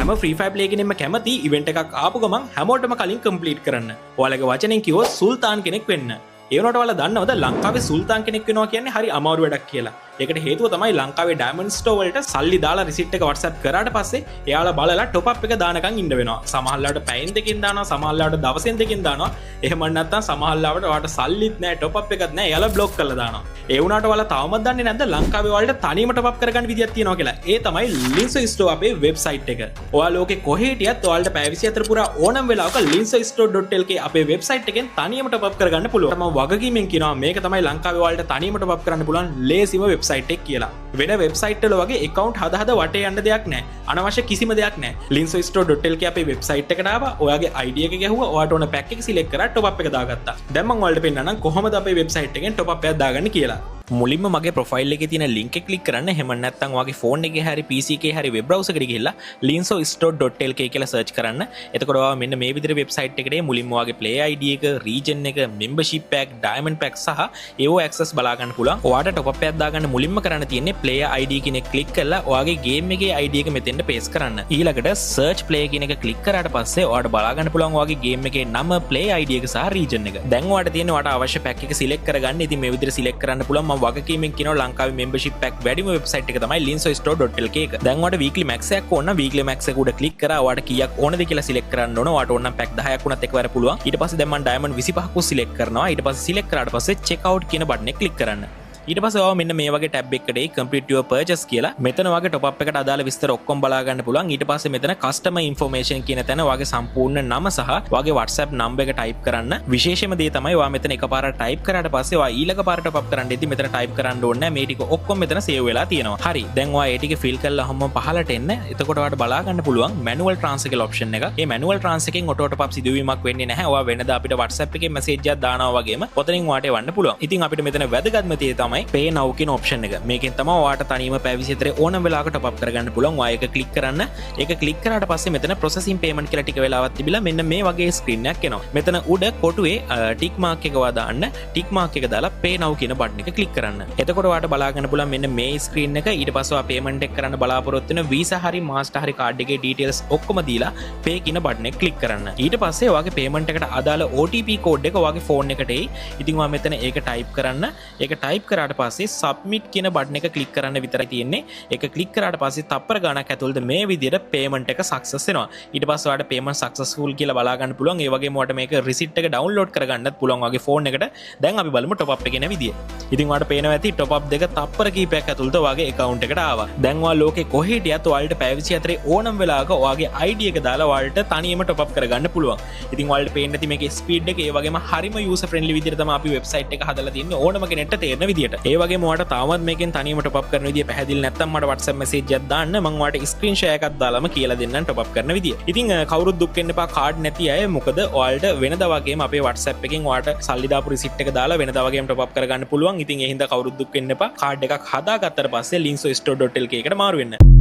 හැම free fire play කෙනෙක්ම කැමති ඉවෙන්ට් එකක් ආපු ගමන් හැමෝටම කලින් කම්ප්ලීට් කරන්න. ඔයාලගේ වචනෙන් කිව්වොත් සුල්තාන් කෙනෙක් වෙන්න. ඒ වුණාට ඔයාලා දන්නවද ලංකාවේ සුල්තාන් කෙනෙක් වෙනවා කියන්නේ හරි අමාරු වැඩක් කියලා. ඒකට හේතුව තමයි ලංකාවේ ඩයමන්ඩ් ස්ටෝර් වලට සල්ලි දාලා රිසිට් එක WhatsApp කරාට පස්සේ එයාලා බලලා টොප් අප් එක දානකම් ඉන්න වෙනවා. සමහරවිට පැයෙන් දෙකකින් දානවා, සමහරවිට දවසෙන් දෙකකින් දානවා. එහෙම නැත්නම් සමහරවිට ඔයාලට සල්ලිත් නැහැ, টොප් අප් එකක් නැහැ. එයාලා බ්ලොක් කරලා දානවා. ඒ වුණාට ඔයාලා තවමත් දන්නේ නැද්ද ලංකාවේ ඔයාලට තනියම টොප් අප් කරගන්න විදියක් තියෙනවා කියලා. ඒ තමයි ලින්සෝ ස්ටෝර් අපේ වෙබ්සයිට් එක. ඔයාලා ලෝකේ කොහේ හිටියත් ඔයාලට පැය 24 පුරා ඕනම වෙලාවක linsostore.lk අපේ වෙබ්සයිට් එකෙන් තනියම টොප් අප් කරගන්න පුළුවන්. මම වගකීමෙන් කියනවා මේක තමයි ලංකාවේ ඔයාලට තනියම টොප් අප් කරන්න පුළුවන් ලේසිම වෙබ්සයිට් එක කියලා. වෙන වෙබ්සයිට් වල වගේ account හදා වටේ යන්න දෙයක් නැහැ. අනවශ්‍ය කිසිම දෙයක් නැහැ. linsostore.lk අපේ වෙබ්සයිට් එකට ආවා. ඔයාගේ ID එක ගැහුවා. ඔයාට ඕන පැක් එක සිලෙක්ට් කරා top up එක දාගත්තා. දැන් මම ඔයාලට පෙන්නන්නම් කොහොමද අපේ වෙබ්සයිට් එකෙන් top up එකක් දාගන්නේ කියලා. මුලින්ම මගේ ප්‍රොෆයිල් එකේ තියෙන link එක ක්ලික් කරන්න. එහෙම නැත්නම් ඔයාගේ ෆෝන් එකේ හරි PC එකේ හරි වෙබ් browser එකට ගිහිල්ලා linsostore.lk කියලා search කරන්න. එතකොට ඔයා මෙන්න මේ විදිහට වෙබ්සයිට් එකට මුලින්ම ඔයාගේ play ID එක, region එක, membership pack, diamond pack සහ ඒව access බලා ගන්න පුළුවන්. ඔයාට top up එකක් දාගන්න මුලින්ම කරන්න තියෙන්නේ player ID කියන එක ක්ලික් කරලා ඔයාගේ game එකේ ID එක මෙතෙන්ට paste කරන්න. ඊළඟට search play කියන එක ක්ලික් කරාට පස්සේ ඔයාට බලා ගන්න පුළුවන් ඔයාගේ game එකේ නම, play ID එක සහ region එක. දැන් ඔයාට තියෙන්නේ ඔයාට අවශ්‍ය pack එක select කරගන්න. ඉතින් මේ විදිහට select කරන්න පුළුවන්. වගකීමෙන් කියනවා ලංකාවේ membership pack වැඩිම වෙබ්සයිට් එක තමයි linsostore.lk එක. දැන් ඔයාලට weekly max එකක් ඕන නම් weekly max එක උඩ ක්ලික් කරා ඔයාලට කීයක් ඕනද කියලා select කරන්න ඕන. ඔයාට ඕන නම් pack 10ක් වුණත් එකවර පුළුවන්. ඊට පස්සේ දැන් මම diamond 25ක් select කරනවා. ඊට පස්සේ select කරාට පස්සේ check out කියන බටන් එක ක්ලික් කරන්න. ඊට පස්සේ ඔයා මෙන්න මේ වගේ ටැබ් එකකට complete your purchase කියලා මෙතන වගේ top up එකට අදාළ විස්තර ඔක්කොම බලා ගන්න පුළුවන්. ඊට පස්සේ මෙතන customer information කියන තැන ඔයාගේ සම්පූර්ණ නම සහ ඔයාගේ WhatsApp number එක type කරන්න. විශේෂම දේ තමයි ඔයා මෙතන එකපාරට type කරාට පස්සේ ඔයා ඊළඟ පාර top up කරන්න ඉතින් මෙතන type කරන්න ඕනේ නැහැ. මේ ටික ඔක්කොම මෙතන save වෙලා තියෙනවා. හරි. දැන් ඔයා ඒ ටික fill කරලා හැමෝම පහලට එන්න. එතකොට ඔයාට බලා ගන්න පුළුවන් manual transfer කියලා option එක. මේ manual transfer එකෙන් auto top up සිදුවීමක් වෙන්නේ නැහැ. ඔයා වෙනදා අපිට WhatsApp එකේ message එකක් දානවා වගේම ඔතනින් ඔයාට එවන්න පුළුවන්. ඉතින් අපිට මෙතන වැදගත්ම දේ තමයි pay now කියන option එක. මේකෙන් තමයි ඔයාට තනියම පැය 24 ඕනම වෙලාවක top up කරගන්න පුළුවන්. ඔයා ඒක click කරන්න. ඒක click කරාට පස්සේ මෙතන processing payment කියලා ටික වෙලාවක් තිබිලා මෙන්න මේ වගේ screen එකක් එනවා. මෙතන උඩ කොටුවේ tick mark එක දාන්න. tick mark එක දාලා pay now කියන button එක click කරන්න. එතකොට ඔයාට බලා ගන්න පුළුවන් මෙන්න මේ screen එක. ඊට පස්සේ ඔයා payment එක කරන්න බලාපොරොත්තු වෙන Visa හරි Master හරි card එකේ details ඔක්කොම දීලා pay කියන button එක click කරන්න. ඊට පස්සේ ඔයාගේ payment එකට අදාළ OTP code එක ඔයාගේ phone එකට එයි. ඉතින් ඔයා මෙතන ඒක type කරන්න. ඒක type කරාට පස්සේ submit කියන බටන් එක ක්ලික් කරන්න විතරයි තියෙන්නේ. ඒක ක්ලික් කරාට පස්සේ තප්පර ගානක් ඇතුළත මේ විදිහට payment එක success වෙනවා. ඊට පස්සේ ඔයාලට payment successful කියලා බලා ගන්න පුළුවන්. ඒ වගේම ඔයාලට මේක receipt එක download කරගන්නත් පුළුවන් වගේ phone එකට. දැන් අපි බලමු top up එකේ යන විදිය. ඉතින් ඔයාලට පේනවා ඇති top up දෙක තප්පර කීපයක් ඇතුළත ඔයාගේ account එකට ආවා. දැන් ඔයා ලෝකේ කොහේ හිටියත් ඔයාලට පැය 24 ඕනම වෙලාවක ඔයාගේ ID එක දාලා ඔයාලට තනියම top up කරගන්න පුළුවන්. ඉතින් ඔයාලට පේන්න ඇති මේකේ speed එක ඒ වගේම හරිම user friendly විදිහට තමයි අපි website එක හදලා තින්නේ ඕනම කෙනෙක්ට තේරෙන විදිහට. ඒ වගේම ඔයාලට තාමත් මේකෙන් තනියම top up කරන විදිය පැහැදිලි නැත්නම් මට WhatsApp message එකක් දාන්න. මම ඔයාලට screen share එකක් දාලාම කියලා දෙන්නම් top up කරන විදිය. ඉතින් කවුරුත් දුක් වෙන්න එපා card නැති අය. මොකද ඔයාලට වෙනදා වගේම අපේ WhatsApp එකෙන් ඔයාලට සල්ලි දාපු receipt එක දාලා වෙනදා වගේම top up කරගන්න පුළුවන්. ඉතින් ඒ හින්දා කවුරුත් දුක් වෙන්න එපා. card එකක් හදාගත්තට පස්සේ linsostore.lk එකට මාරු වෙන්න.